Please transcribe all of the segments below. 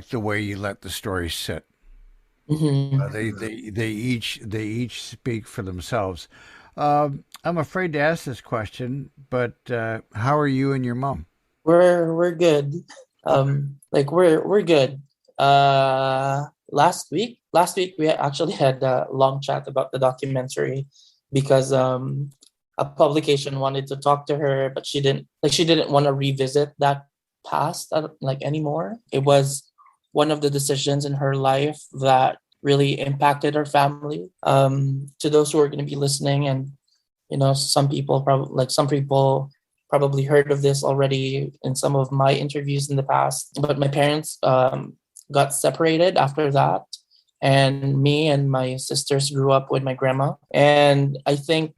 like the way you let the story sit. They each speak for themselves. I'm afraid to ask this question, but how are you and your mom? We're good. We're good. Last week we actually had a long chat about the documentary because a publication wanted to talk to her, but she didn't want to revisit that past anymore. It was one of the decisions in her life that really impacted her family. To those who are going to be listening, and some people probably heard of this already in some of my interviews in the past, but my parents got separated after that, and me and my sisters grew up with my grandma. And I think,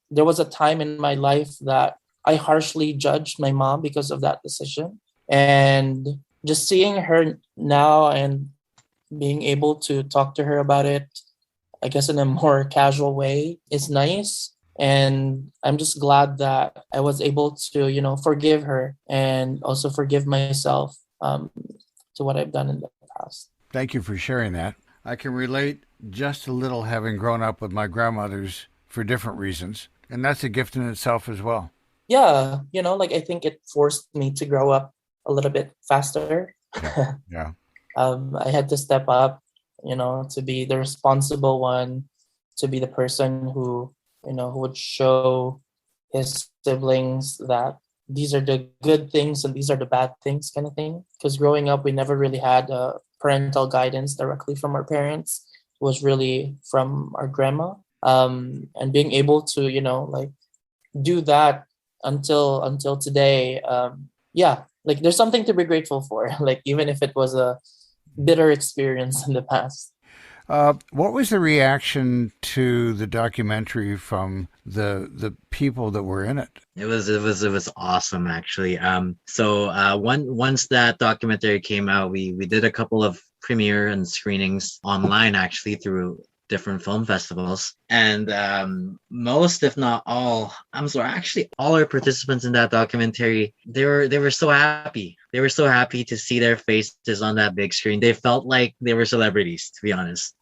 there was a time in my life that I harshly judged my mom because of that decision. And just seeing her now and being able to talk to her about it, I guess in a more casual way, is nice. And I'm just glad that I was able to, forgive her and also forgive myself to what I've done in the past. Thank you for sharing that. I can relate just a little, having grown up with my grandmothers for different reasons, and that's a gift in itself as well. Yeah, I think it forced me to grow up a little bit faster. Yeah. Yeah. I had to step up, to be the responsible one, to be the person who would show his siblings that these are the good things and these are the bad things, kind of thing. Because growing up, we never really had parental guidance directly from our parents. It was really from our grandma. And being able to, do that until today, yeah, there's something to be grateful for. Even if it was a bitter experience in the past. What was the reaction to the documentary from the people that were in it? It was awesome actually. Once that documentary came out, we did a couple of premiere and screenings online actually through different film festivals, and most, if not all, I'm sorry, actually all our participants in that documentary, they were so happy. They were so happy to see their faces on that big screen. They felt like they were celebrities, to be honest.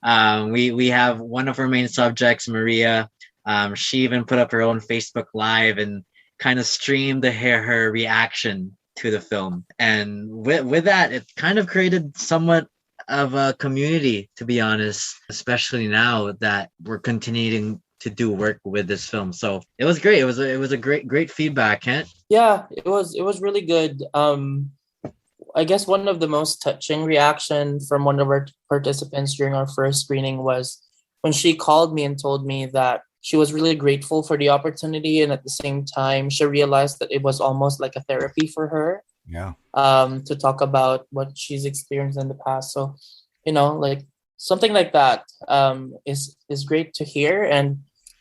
We have one of our main subjects, Maria. She even put up her own Facebook Live and kind of streamed her reaction to the film. And with that, it kind of created somewhat of a community, to be honest, especially now that we're continuing to do work with this film. So it was great. It was a great feedback, Kent. Yeah, it was really good. I guess one of the most touching reaction from one of our participants during our first screening was when she called me and told me that she was really grateful for the opportunity, and at the same time she realized that it was almost like a therapy for her, Yeah. to talk about what she's experienced in the past. So, something like that is great to hear and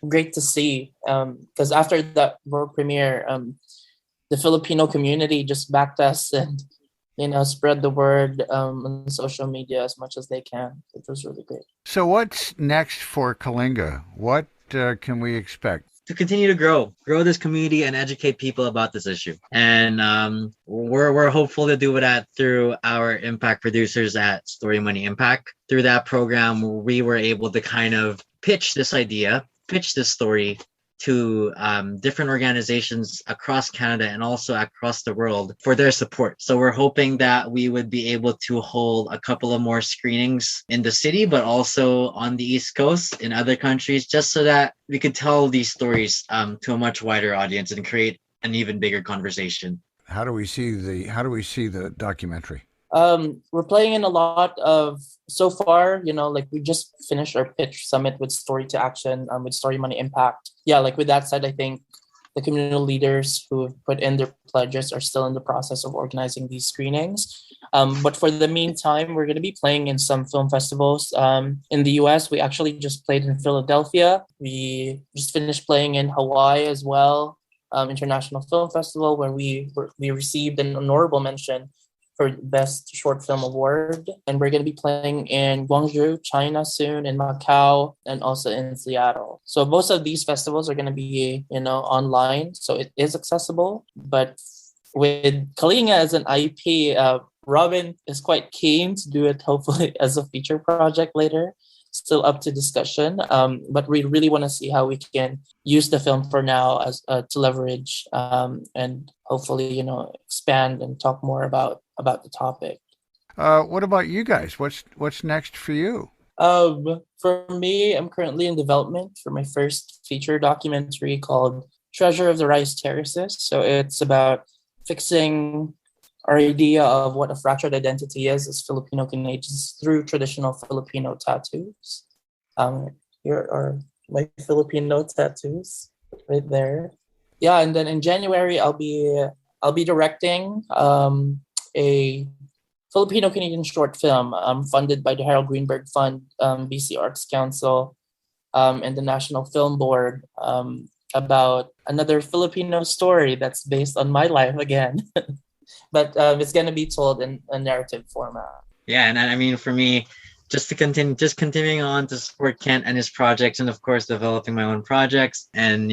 great to see. Because after that world premiere, the Filipino community just backed us and spread the word on social media as much as they can. It was really great. So what's next for Kalinga? What can we expect? To continue to grow this community and educate people about this issue. And we're hopeful to do that through our impact producers at Story Money Impact. Through that program, we were able to kind of pitch this idea, pitch this story to different organizations across Canada and also across the world for their support. So we're hoping that we would be able to hold a couple of more screenings in the city, but also on the East Coast in other countries, just so that we could tell these stories to a much wider audience and create an even bigger conversation. How do we see the documentary? We're playing in a lot of, so far, we just finished our pitch summit with Story to Action, with Story Money Impact. Yeah, with that said, I think the community leaders who have put in their pledges are still in the process of organizing these screenings. But for the meantime, we're going to be playing in some film festivals. In the US, we actually just played in Philadelphia. We just finished playing in Hawaii as well, International Film Festival, where we received an honorable mention for Best Short Film Award. And we're going to be playing in Guangzhou, China soon, in Macau, and also in Seattle. So most of these festivals are going to be, online, so it is accessible. But with Kalinga as an IP, Robin is quite keen to do it, hopefully, as a feature project later. Still up to discussion. But we really want to see how we can use the film for now as to leverage and hopefully, expand and talk more about the topic. What about you guys? What's next for you? For me, I'm currently in development for my first feature documentary called Treasure of the Rice Terraces. So it's about fixing our idea of what a fractured identity is as Filipino Canadians through traditional Filipino tattoos. Here are my Filipino tattoos right there. Yeah, and then in January I'll be directing a Filipino Canadian short film funded by the Harold Greenberg Fund, BC Arts Council, and the National Film Board about another Filipino story that's based on my life again. But it's going to be told in a narrative format. Yeah, and I mean, for me, continuing on to support Kent and his projects, and of course, developing my own projects. And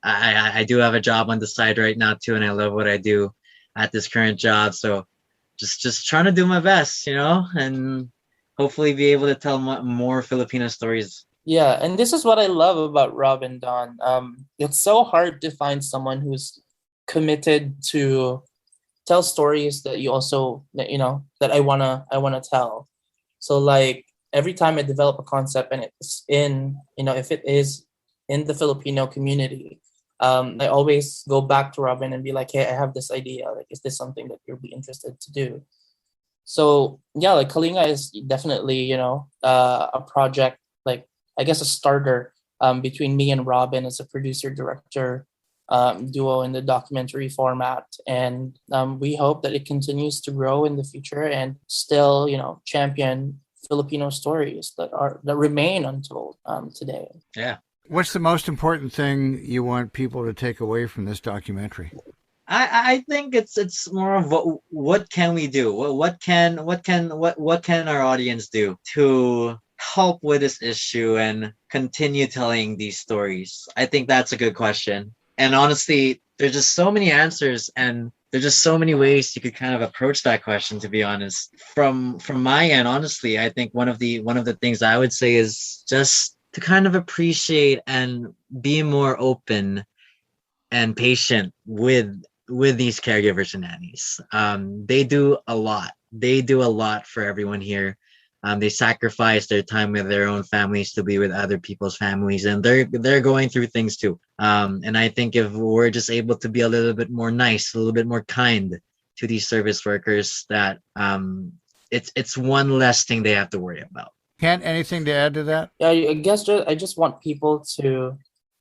I do have a job on the side right now too, and I love what I do at this current job. So just trying to do my best, and hopefully be able to tell more Filipino stories. Yeah, and this is what I love about Rob and Don. It's so hard to find someone who's committed to tell stories that that I wanna tell. So like every time I develop a concept and it's if it is in the Filipino community, I always go back to Robin and be like, hey, I have this idea. Like, is this something that you'll be interested to do? So yeah, like Kalinga is definitely a project, like I guess a starter between me and Robin as a producer director duo in the documentary format, and we hope that it continues to grow in the future and still champion Filipino stories that remain untold today. Yeah. What's the most important thing you want people to take away from this documentary? I think it's more of what can we do? What can our audience do to help with this issue and continue telling these stories? I think that's a good question. And honestly, there's just so many answers, and there's just so many ways you could kind of approach that question, to be honest. From my end, honestly, I think one of the things I would say is just to kind of appreciate and be more open and patient with these caregivers and nannies. They do a lot. They do a lot for everyone here. They sacrifice their time with their own families to be with other people's families, and they're going through things too. And I think if we're just able to be a little bit more nice, a little bit more kind to these service workers, that it's one less thing they have to worry about. Kent, anything to add to that? Yeah, I guess I just want people to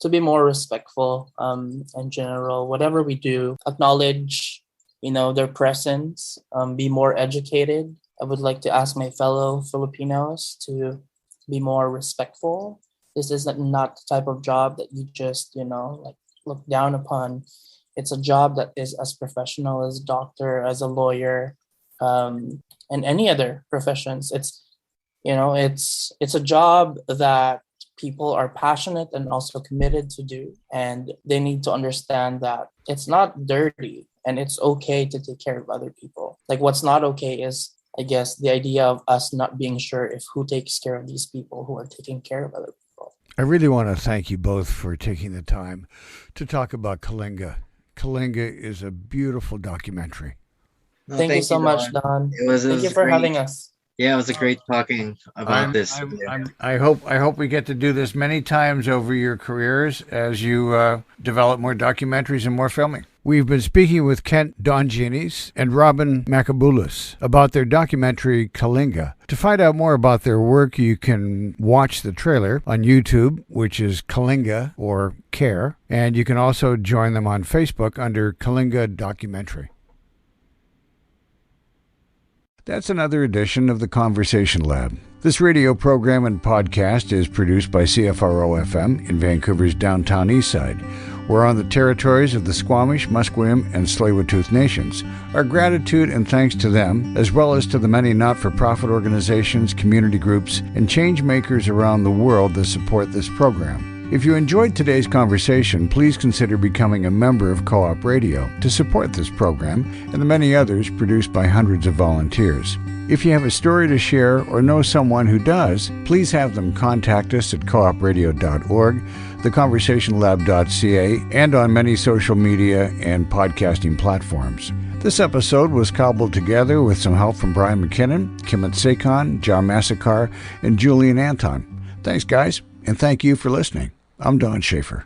be more respectful in general. Whatever we do, acknowledge their presence, be more educated. I would like to ask my fellow Filipinos to be more respectful. This is not the type of job that you just, look down upon. It's a job that is as professional as a doctor, as a lawyer, and any other professions. It's a job that people are passionate and also committed to do. And they need to understand that it's not dirty and it's okay to take care of other people. Like, what's not okay is, I guess, the idea of us not being sure if who takes care of these people who are taking care of other people. I really want to thank you both for taking the time to talk about Kalinga. Kalinga is a beautiful documentary. No, thank you so much, Don. Thank you for having us. Yeah, it was a great talking about this. I hope we get to do this many times over your careers as you develop more documentaries and more filming. We've been speaking with Kent Donguines and Robin Macaboulis about their documentary Kalinga. To find out more about their work, you can watch the trailer on YouTube, which is Kalinga or Care, and you can also join them on Facebook under Kalinga Documentary. That's another edition of the Conversation Lab. This radio program and podcast is produced by CFRO-FM in Vancouver's downtown east side. We're on the territories of the Squamish, Musqueam, and Tsleil-Waututh nations. Our gratitude and thanks to them, as well as to the many not-for-profit organizations, community groups, and change makers around the world that support this program. If you enjoyed today's conversation, please consider becoming a member of Co-op Radio to support this program and the many others produced by hundreds of volunteers. If you have a story to share or know someone who does, please have them contact us at coopradio.org, theconversationlab.ca, and on many social media and podcasting platforms. This episode was cobbled together with some help from Brian McKinnon, Kimit Sekon, John Massacar, and Julian Anton. Thanks, guys, and thank you for listening. I'm Don Schaefer.